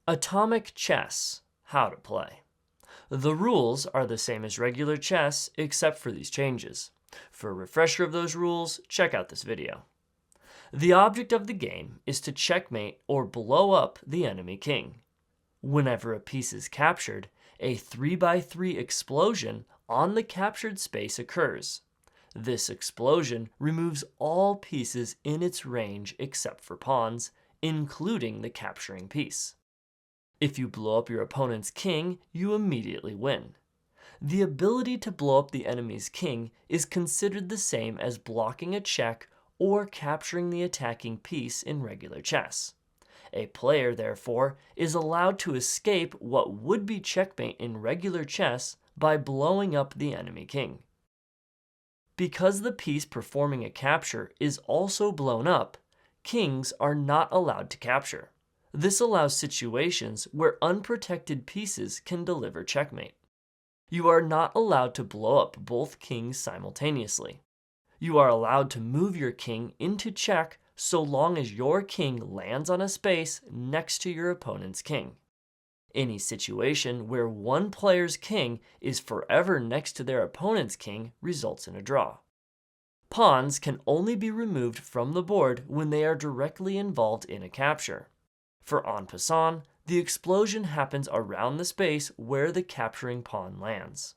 Atomic chess. How to play. The rules are the same as regular chess except for these changes. For a refresher of those rules, check out this video. The object of the game is to checkmate or blow up the enemy king. Whenever a piece is captured, a 3x3 explosion on the captured space occurs. This explosion removes all pieces in its range except for pawns, including the capturing piece. If you blow up your opponent's king, you immediately win. The ability to blow up the enemy's king is considered the same as blocking a check or capturing the attacking piece in regular chess. A player, therefore, is allowed to escape what would be checkmate in regular chess by blowing up the enemy king. Because the piece performing a capture is also blown up, kings are not allowed to capture. This allows situations where unprotected pieces can deliver checkmate. You are not allowed to blow up both kings simultaneously. You are allowed to move your king into check so long as your king lands on a space next to your opponent's king. Any situation where one player's king is forever next to their opponent's king results in a draw. Pawns can only be removed from the board when they are directly involved in a capture. For en passant, the explosion happens around the space where the capturing pawn lands.